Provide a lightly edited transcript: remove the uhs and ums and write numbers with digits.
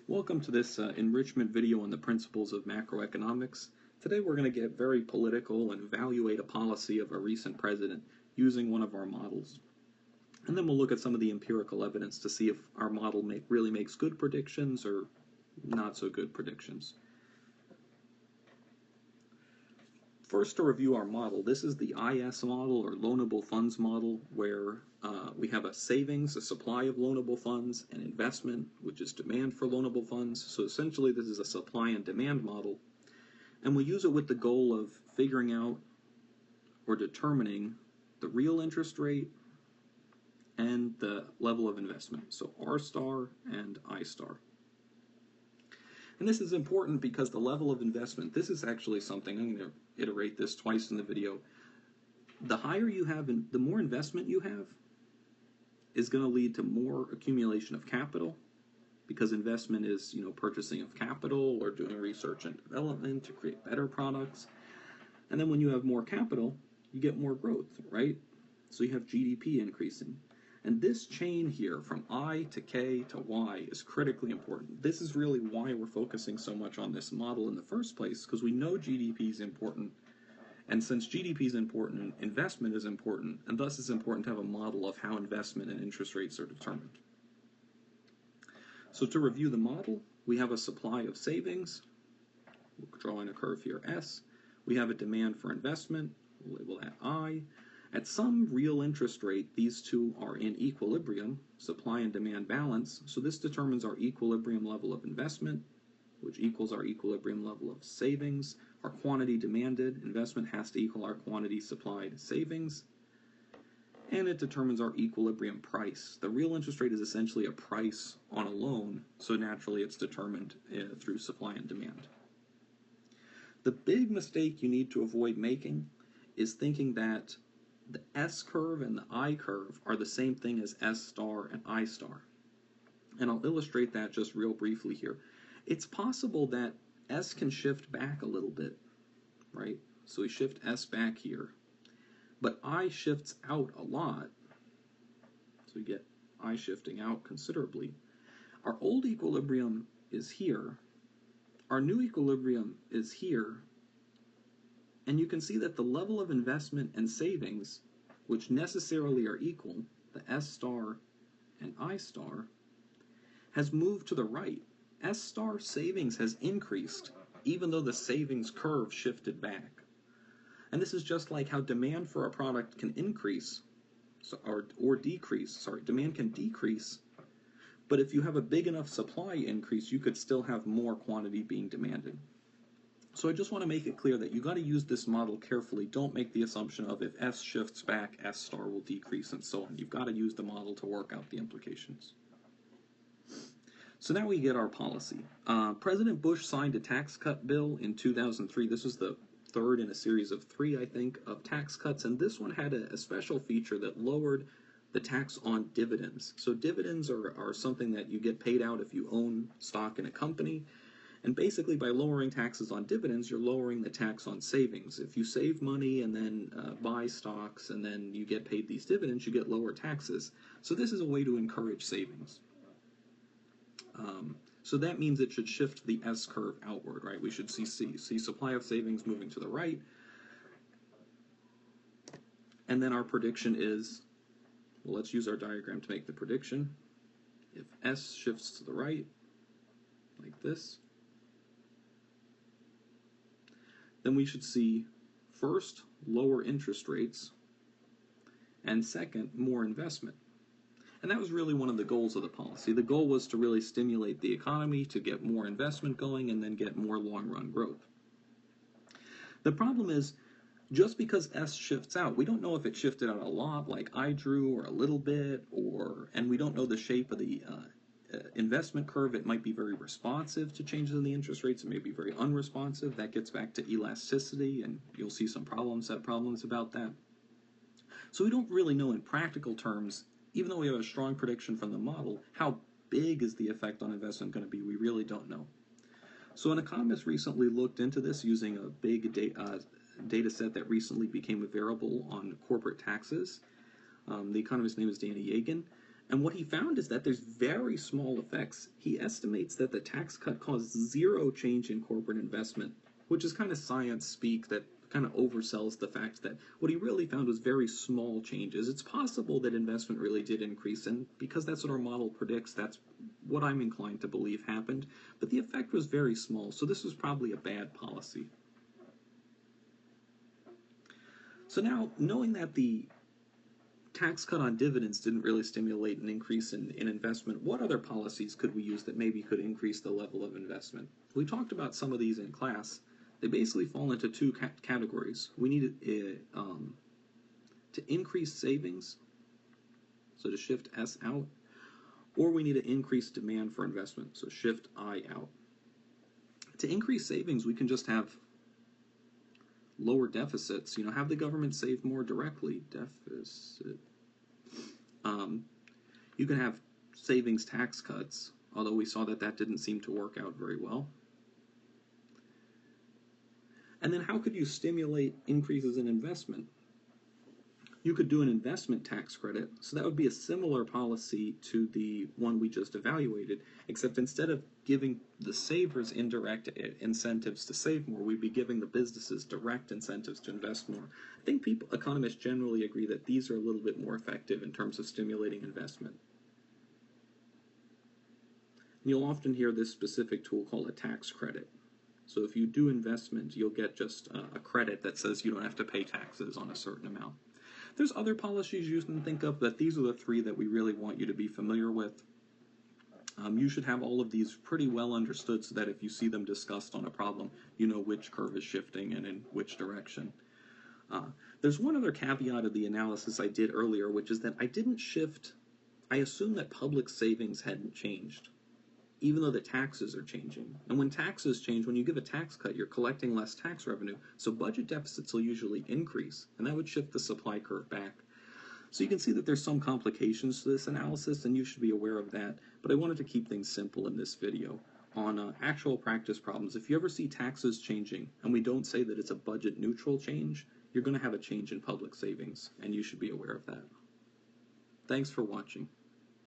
Welcome to this enrichment video on the principles of macroeconomics. Today we're going to get very political and evaluate a policy of a recent president using one of our models. And then we'll look at some of the empirical evidence to see if our model really makes good predictions or not so good predictions. First, to review our model, this is the IS model, or loanable funds model, where we have a savings, a supply of loanable funds, and investment, which is demand for loanable funds. So essentially this is a supply and demand model, and we use it with the goal of figuring out or determining the real interest rate and the level of investment, so R star and I star. And this is important because the level of investment, this is actually something, I'm going to iterate this twice in the video. The higher you have, the more investment you have, is going to lead to more accumulation of capital, because investment is, purchasing of capital or doing research and development to create better products. And then when you have more capital, you get more growth, right? So you have GDP increasing. And this chain here from I to K to Y is critically important. This is really why we're focusing so much on this model in the first place, because we know GDP is important. And since GDP is important, investment is important, and thus it's important to have a model of how investment and interest rates are determined. So to review the model, we have a supply of savings. We'll draw in a curve here, S. We have a demand for investment. We'll label that I. At some real interest rate, these two are in equilibrium, supply and demand balance, so this determines our equilibrium level of investment, which equals our equilibrium level of savings. Our quantity demanded, investment has to equal our quantity supplied savings, and it determines our equilibrium price. The real interest rate is essentially a price on a loan, so naturally it's determined through supply and demand. The big mistake you need to avoid making is thinking that the S curve and the I curve are the same thing as S star and I star. And I'll illustrate that just real briefly here. It's possible that S can shift back a little bit, right? So we shift S back here. But I shifts out a lot. So we get I shifting out considerably. Our old equilibrium is here. Our new equilibrium is here. And you can see that the level of investment and savings, which necessarily are equal, the S star and I star, has moved to the right. S star savings has increased, even though the savings curve shifted back. And this is just like how demand for a product can increase, or decrease, demand can decrease, but if you have a big enough supply increase, you could still have more quantity being demanded. So I just want to make it clear that you got to use this model carefully. Don't make the assumption of if S shifts back, S star will decrease, and so on. You've got to use the model to work out the implications. So now we get our policy. President Bush signed a tax cut bill in 2003. This was the third in a series of 3, I think, of tax cuts, and this one had a special feature that lowered the tax on dividends. So dividends are something that you get paid out if you own stock in a company. And basically, by lowering taxes on dividends, you're lowering the tax on savings. If you save money and then buy stocks and then you get paid these dividends, you get lower taxes. So this is a way to encourage savings. So that means it should shift the S curve outward, right? We should see supply of savings moving to the right. And then our prediction is, well, let's use our diagram to make the prediction. If S shifts to the right, like this, then we should see, first, lower interest rates, and second, more investment. And that was really one of the goals of the policy. The goal was to really stimulate the economy, to get more investment going, and then get more long-run growth. The problem is, just because S shifts out, we don't know if it shifted out a lot, like I drew, or a little bit, and we don't know the shape of the investment curve. It might be very responsive to changes in the interest rates. It may be very unresponsive. That gets back to elasticity, and you'll see some problems about that. So we don't really know in practical terms, even though we have a strong prediction from the model, how big is the effect on investment going to be? We really don't know. So an economist recently looked into this using a big data set that recently became available on corporate taxes. The economist's name is Danny Yagan. And what he found is that there's very small effects. He estimates that the tax cut caused zero change in corporate investment, which is kind of science speak that kind of oversells the fact that what he really found was very small changes. It's possible that investment really did increase, and because that's what our model predicts, that's what I'm inclined to believe happened. But the effect was very small, so this was probably a bad policy. So now, knowing that the tax cut on dividends didn't really stimulate an increase in investment, what other policies could we use that maybe could increase the level of investment? We talked about some of these in class. They basically fall into two categories. We need to increase savings, so to shift S out, or we need to increase demand for investment, so shift I out. To increase savings, we can just have lower deficits, have the government save more directly. Deficit. You can have savings tax cuts, although we saw that didn't seem to work out very well. And then how could you stimulate increases in investment? You could do an investment tax credit, so that would be a similar policy to the one we just evaluated, except instead of giving the savers indirect incentives to save more, we'd be giving the businesses direct incentives to invest more. I think economists generally agree that these are a little bit more effective in terms of stimulating investment. And you'll often hear this specific tool called a tax credit. So if you do investment, you'll get just a credit that says you don't have to pay taxes on a certain amount. There's other policies you can think of, but these are the three that we really want you to be familiar with. You should have all of these pretty well understood so that if you see them discussed on a problem, you know which curve is shifting and in which direction. There's one other caveat of the analysis I did earlier, which is that I assumed that public savings hadn't changed, even though the taxes are changing. And when taxes change, when you give a tax cut, you're collecting less tax revenue, so budget deficits will usually increase, and that would shift the supply curve back. So you can see that there's some complications to this analysis, and you should be aware of that, but I wanted to keep things simple in this video. On actual practice problems, if you ever see taxes changing, and we don't say that it's a budget neutral change, you're going to have a change in public savings, and you should be aware of that. Thanks for watching.